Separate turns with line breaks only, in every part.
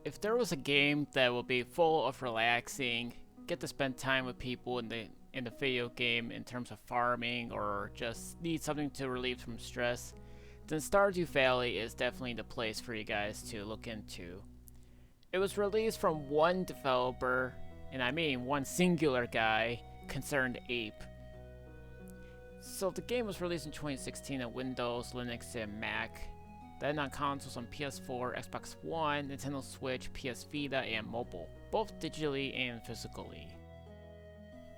If there was a game that would be full of relaxing, get to spend time with people in the video game in terms of farming or just need something to relieve from stress, then Stardew Valley is definitely the place for you guys to look into. It was released from one developer, and I mean one singular guy, Concerned Ape. So the game was released in 2016 on Windows, Linux, and Mac. Then on consoles on PS4, Xbox One, Nintendo Switch, PS Vita, and mobile, both digitally and physically.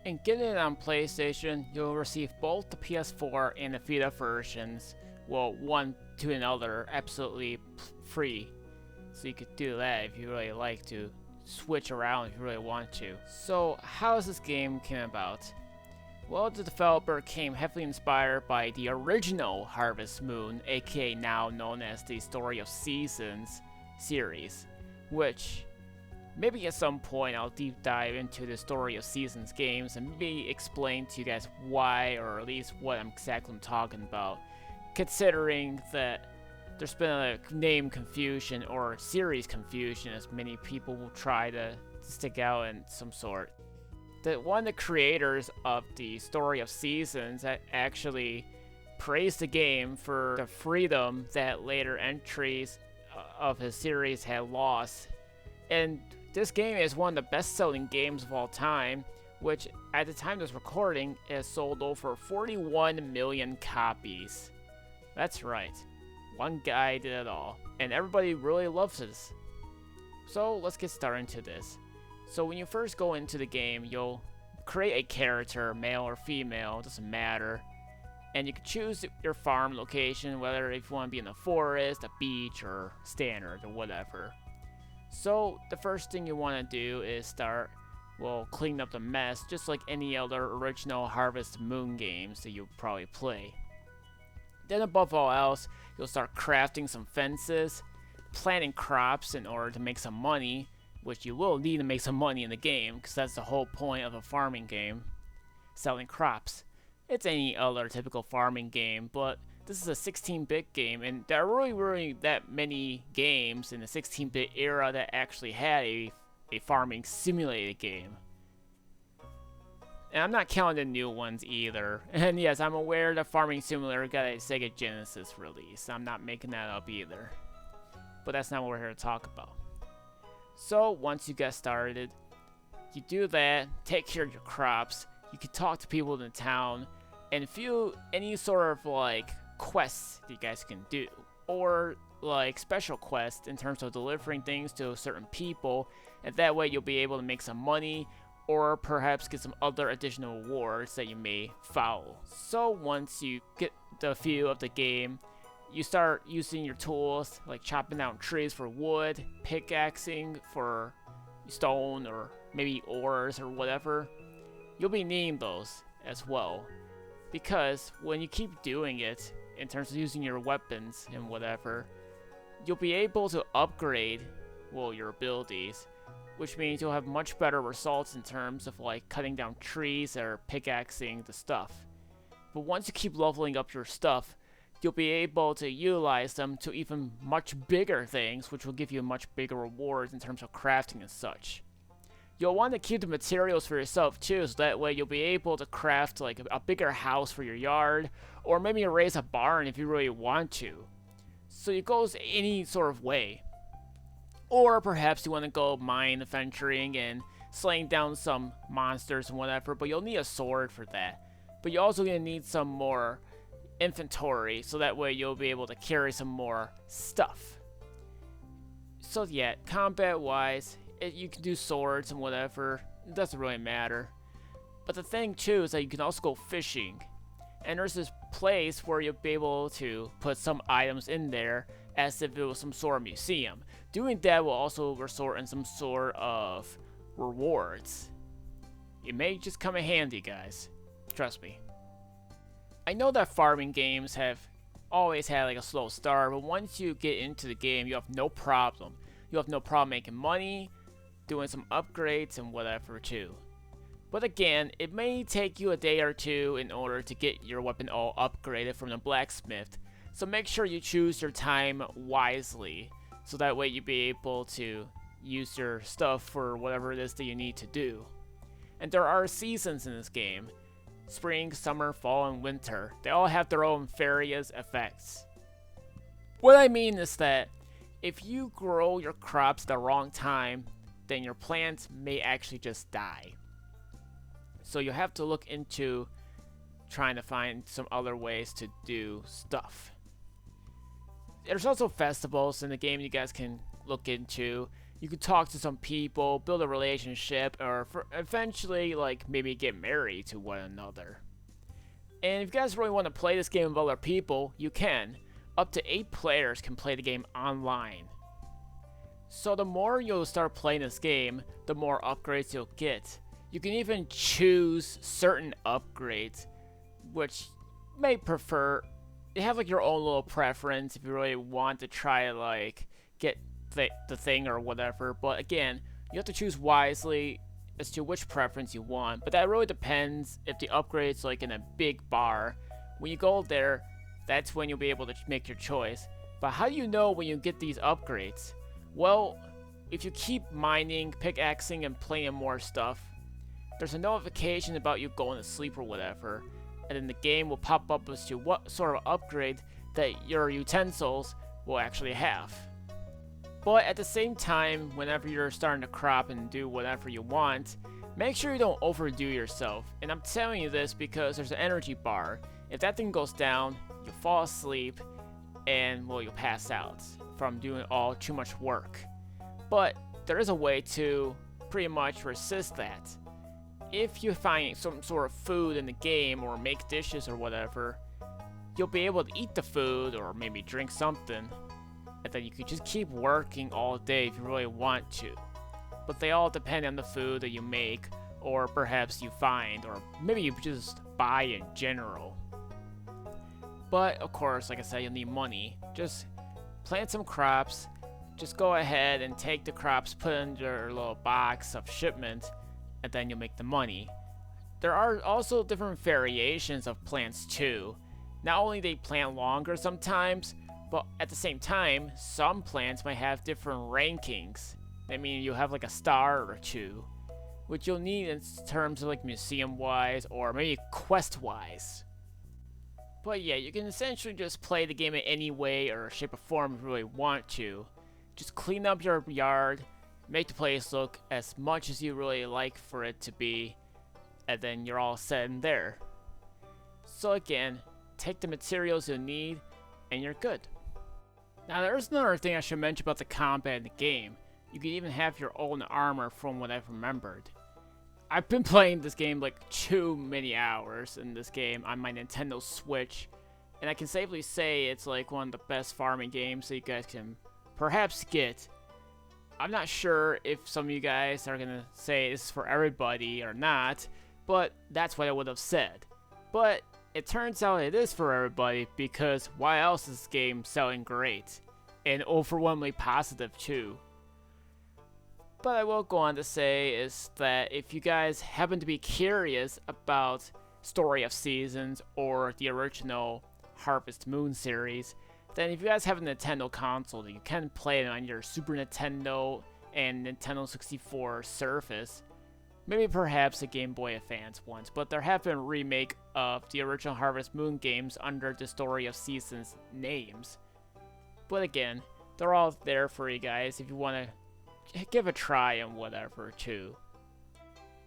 And getting it on PlayStation, you'll receive both the PS4 and the Vita versions, well, one to another, absolutely free. So you could do that if you really like to, switch around if you really want to. So how does this game came about? Well, the developer came heavily inspired by the original Harvest Moon, aka now known as the Story of Seasons series, which maybe at some point I'll deep dive into the Story of Seasons games and maybe explain to you guys why, or at least what I'm exactly talking about, considering that there's been a name confusion or series confusion as many people will try to stick out in some sort. One of the creators of the Story of Seasons actually praised the game for the freedom that later entries of his series had lost. And this game is one of the best-selling games of all time, which at the time of this recording has sold over 41 million copies. That's right, one guy did it all, and everybody really loves this. So let's get started into this. So when you first go into the game, you'll create a character, male or female, doesn't matter. And you can choose your farm location, whether if you want to be in the forest, a beach, or standard, or whatever. So the first thing you want to do is start, well, cleaning up the mess, just like any other original Harvest Moon games that you'll probably play. Then above all else, you'll start crafting some fences, planting crops in order to make some money, which you will need to make some money in the game, because that's the whole point of a farming game, selling crops. It's any other typical farming game, but this is a 16-bit game, and there are really that many games in the 16-bit era that actually had a farming simulated game. And I'm not counting the new ones either. And yes, I'm aware that Farming Simulator got a Sega Genesis release. I'm not making that up either. But that's not what we're here to talk about. So once you get started, you do that, take care of your crops, you can talk to people in the town, and any sort of like quests that you guys can do, or like special quests in terms of delivering things to certain people, and that way you'll be able to make some money, or perhaps get some other additional rewards that you may follow. So once you get the feel of the game, you start using your tools, like chopping down trees for wood, pickaxing for stone, or maybe ores or whatever. You'll be needing those as well, because when you keep doing it, in terms of using your weapons and whatever, you'll be able to upgrade, well, your abilities, which means you'll have much better results in terms of like cutting down trees or pickaxing the stuff. But once you keep leveling up your stuff, you'll be able to utilize them to even much bigger things, which will give you much bigger rewards in terms of crafting and such. You'll want to keep the materials for yourself too, so that way you'll be able to craft like a bigger house for your yard, or maybe raise a barn if you really want to. So it goes any sort of way. Or perhaps you want to go mine adventuring and slaying down some monsters and whatever, but you'll need a sword for that. But you're also going to need some more inventory, so that way you'll be able to carry some more stuff. So yeah, combat wise, you can do swords and whatever, it doesn't really matter. But the thing too is that you can also go fishing, and there's this place where you'll be able to put some items in there as if it was some sort of museum. Doing that will also result in some sort of rewards. It may just come in handy, guys, trust me. I know that farming games have always had like a slow start, but once you get into the game, you have no problem. You have no problem making money, doing some upgrades and whatever too. But again, it may take you a day or two in order to get your weapon all upgraded from the blacksmith. So make sure you choose your time wisely, so that way you'll be able to use your stuff for whatever it is that you need to do. And there are seasons in this game. Spring, summer, fall, and winter. They all have their own various effects. What I mean is that if you grow your crops at the wrong time, then your plants may actually just die. So you have to look into trying to find some other ways to do stuff. There's also festivals in the game you guys can look into. You can talk to some people, build a relationship, or eventually, like, maybe get married to one another. And if you guys really want to play this game with other people, you can. Up to 8 players can play the game online. So the more you'll start playing this game, the more upgrades you'll get. You can even choose certain upgrades, which you may prefer. You have like your own little preference if you really want to try like get the thing or whatever. But again, you have to choose wisely as to which preference you want. But that really depends if the upgrade's like in a big bar. When you go there, that's when you'll be able to make your choice. But how do you know when you get these upgrades? Well, if you keep mining, pickaxing, and playing more stuff, there's a notification about you going to sleep or whatever, and then the game will pop up as to what sort of upgrade that your utensils will actually have. But at the same time, whenever you're starting to crop and do whatever you want, make sure you don't overdo yourself. And I'm telling you this because there's an energy bar. If that thing goes down, you'll fall asleep, and well, you'll pass out from doing all too much work. But there is a way to pretty much resist that. If you find some sort of food in the game or make dishes or whatever, you'll be able to eat the food or maybe drink something, and then you can just keep working all day if you really want to. But they all depend on the food that you make, or perhaps you find, or maybe you just buy in general. But of course, like I said, you'll need money. Just plant some crops, just go ahead and take the crops, put in your little box of shipment, and then you'll make the money. There are also different variations of plants too. Not only they plant longer sometimes, but at the same time, some plants might have different rankings. I mean, you have like a star or two, which you'll need in terms of like museum-wise or maybe quest-wise. But yeah, you can essentially just play the game in any way or shape or form if you really want to. Just clean up your yard, make the place look as much as you really like for it to be, and then you're all set in there. So again, take the materials you need, and you're good. Now there's another thing I should mention about the combat in the game. You can even have your own armor from what I've remembered. I've been playing this game like too many hours in this game on my Nintendo Switch, and I can safely say it's like one of the best farming games that you guys can perhaps get. I'm not sure if some of you guys are gonna say this is for everybody or not, but that's what I would have said. But it turns out it is for everybody, because why else is this game selling great? And overwhelmingly positive too. But I will go on to say is that if you guys happen to be curious about Story of Seasons or the original Harvest Moon series, then if you guys have a Nintendo console, you can play it on your Super Nintendo and Nintendo 64 Surface. Maybe perhaps a Game Boy Advance ones, but there have been remake of the original Harvest Moon games under the Story of Seasons names. But again, they're all there for you guys if you want to give a try and whatever too.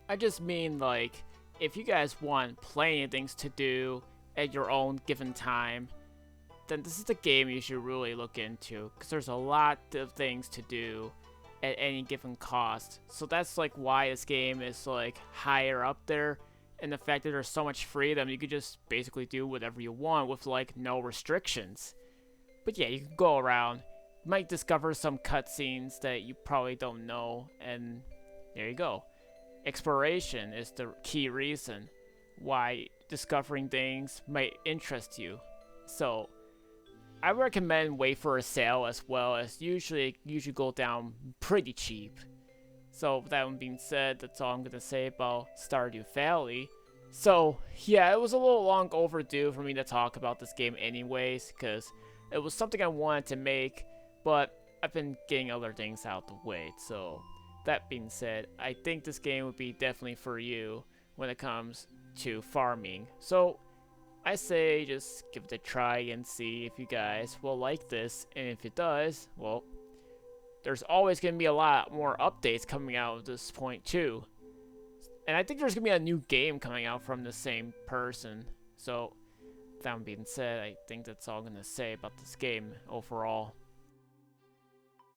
I just mean like, if you guys want plenty of things to do at your own given time, then this is the game you should really look into, because there's a lot of things to do at any given cost. So that's like why this game is like higher up there, and the fact that there's so much freedom, you could just basically do whatever you want with like no restrictions. But yeah, you can go around, you might discover some cutscenes that you probably don't know, and there you go. Exploration is the key reason why discovering things might interest you. So I recommend wait for a sale, as well as usually go down pretty cheap. So with that one being said, that's all I'm going to say about Stardew Valley. So yeah, it was a little long overdue for me to talk about this game anyways, because it was something I wanted to make, but I've been getting other things out the way. So that being said, I think this game would be definitely for you when it comes to farming. So I say just give it a try and see if you guys will like this. And if it does, well, there's always going to be a lot more updates coming out at this point too. And I think there's going to be a new game coming out from the same person. So that being said, I think that's all I'm going to say about this game overall.